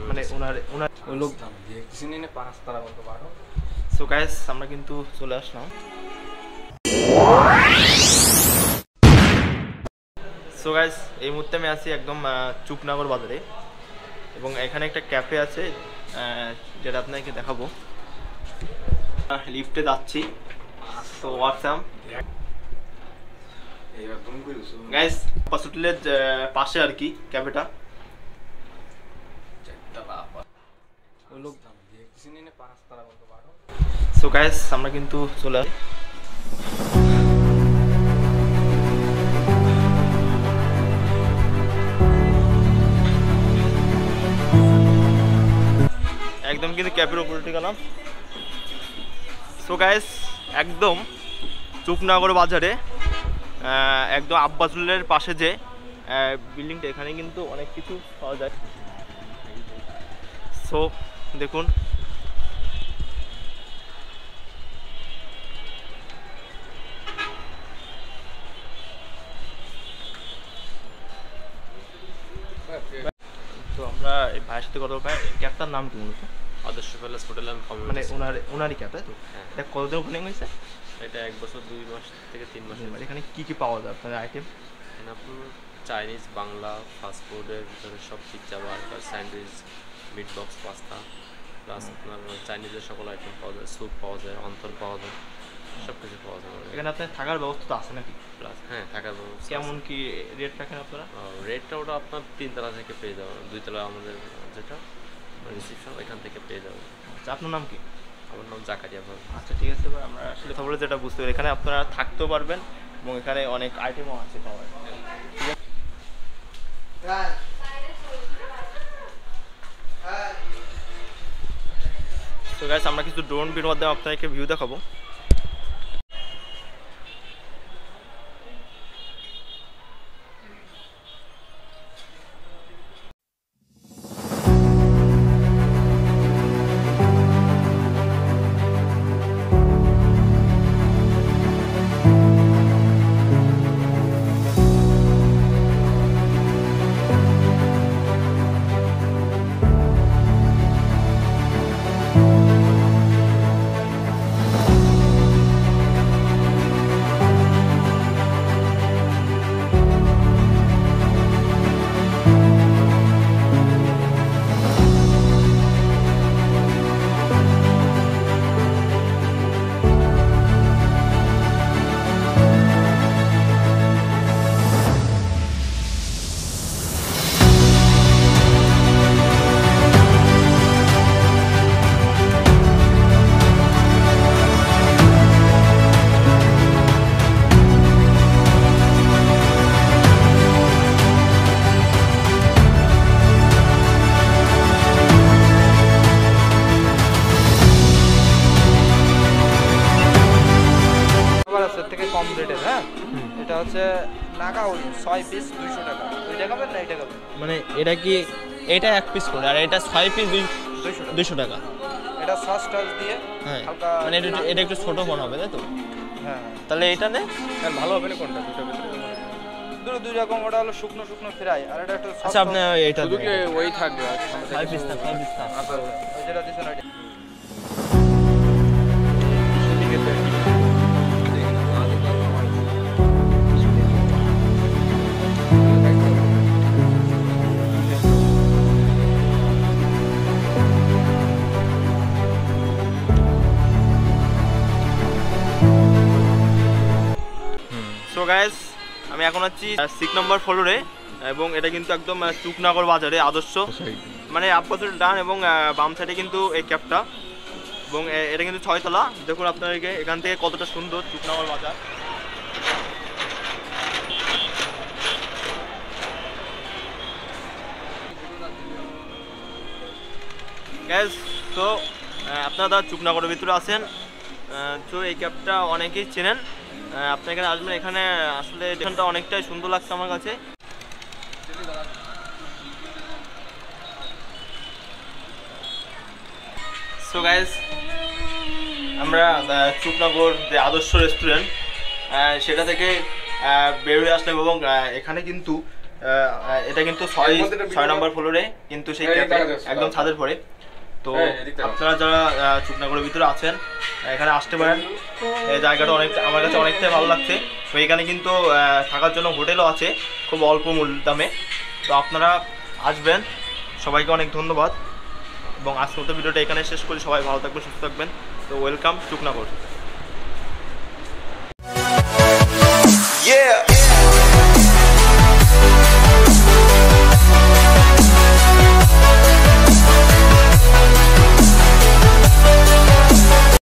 মানে ওনার ওই লোক দেখতেছি 5 তারা বলতে পারো। সো গাইস আমরা কিন্তু চলে আসলাম। সো গাইস এই মুহূর্তে আমি আছি একদম চুকনগর বাজারে এবং এখানে একটা ক্যাফে আছে যেটা আপনাকে দেখাবো। লিফটে যাচ্ছি। সো হোয়াটসঅ্যাপ গাইস হসপিটালের পাশে আর কি ক্যাফেটা। ওই লোক দেখতেছি 5 তারা বলতে পারো। সো গাইস আমরা কিন্তু চলে আসি। একদম কিন্তু ক্যাফের উপরে উঠে গেলাম। সো গাইস একদম চুকনগর বাজারে একদম আব্বাসুলের পাশে যে বিল্ডিংটা, এখানে কিন্তু অনেক কিছু পাওয়া যায়। সো দেখুন তো আমরা এই ভাইয়ের সাথে কথা বলবো। ক্যাবটার নাম কি মূলত? আদর্শ প্যালেস হোটেল অ্যান্ড মানে কমিউনিটি। ওনারই ক্যাব, তাই তো? এটা কতদিন ওপেনিং হয়েছে? এটা 1 বছর 2 মাস থেকে 3 মাস। এখানে কি কি পাওয়া যায় আপনার আইটেম? এখানে আপনার চাইনিজ, বাংলা, ফাস্টফুডের ভিতরে সব pizza, burger, sandwich, meat box, pasta, plus আপনার চাইনিজের সকল আইটেম পাওয়া যায়, স্যুপ পাওয়া যায়, অন্তর পাওয়া যায়, সব কিছু পাওয়া যায়। এখানে আপনার থাকার ব্যবস্থা তো আছে নাকি? প্লাস হ্যাঁ, থাকার ব্যবস্থা। কেমন কি রেট রাখেন আপনারা? রেটটা ওটা আপনার 3 তলা থেকে পেয়ে যাবেন, 2 তলা আমাদের যেটা রিসিপশন ওইখান থেকে পেয়ে যাবেন। আচ্ছা আপনার নাম কি? আমার নাম জাকারিয়া ভাই। আচ্ছা ঠিক আছে ভাই, আমরা আসলে খবরে যেটা বুঝতে পারি এখানে আপনারা থাকতেও পারবেন এবং এখানে অনেক আইটেমও আছে পাওয়ার। ঠিক আছে। তো গাইস আমরা কিছু ড্রোন ভিউর মাধ্যমে আপনাদেরকে ভিউ দেখাবো। থেকে কম রেটের, হ্যাঁ এটা হচ্ছে নাগাউল 6 পিস 200 টাকা। ওইটা খাবেন না এটা খাবেন? মানে এটা কি এটা 1 পিস করে আর এটা 6 পিস 200 টাকা। এটা সস টস দিয়ে হ্যাঁ হালকা মানে এটা একটু ছোট মনে হবে তাই তো? হ্যাঁ তাহলে এটা নে ভালো হবে না কোনটা? দুটো দুই রকম। ওটা হলো শুকনো শুকনো ফ্রাই আর এটা একটু আচ্ছা আপনি এটা শুধু কি ওই থাকবে? 5 পিস না 5 পিস না। আচ্ছা ওই যেটা দিছেন ওইটা সো গাইস আমি এখন আছি 6 নম্বর ফ্লোরে এবং এটা কিন্তু একদম চুকনগর বাজারে আদর্শ, মানে আব্বাসুল ডান এবং বাম সাইডে কিন্তু এই ক্যাবটা এবং এটা কিন্তু 6 তলা। দেখুন আপনাদেরকে এখান থেকে কতটা সুন্দর চুকনগর বাজার। গ্যাস তো আপনারা চুকনগরের ভিতরে আছেন, তো এই ক্যাবটা অনেকেই চেনেন। আপনি এখানে আসবেন, এখানে আসলে ডেকোরেশনটা অনেকটাই সুন্দর লাগছে আমার কাছে। সো গাইস আমরা চুকনগর যে আদর্শ রেস্টুরেন্ট সেটা থেকে বের হয়ে আসলাম এবং এখানে কিন্তু এটা কিন্তু 6 নম্বর ফ্লোরে কিন্তু সেই ক্যাফে একদম ছাদের পরে। তো আপনারা যারা চুকনাগরের ভিতরে আছেন এখানে আসতে পারেন। এই জায়গাটা আমার কাছে অনেকটাই ভালো লাগছে। তো এখানে কিন্তু থাকার জন্য হোটেলও আছে খুব অল্প মূল্য দামে। তো আপনারা আসবেন। সবাইকে অনেক ধন্যবাদ এবং আজকের মতো ভিডিওটা এখানে শেষ করি। সবাই ভালো থাকবেন, সুস্থ থাকবেন। তো ওয়েলকাম চুকনাগর।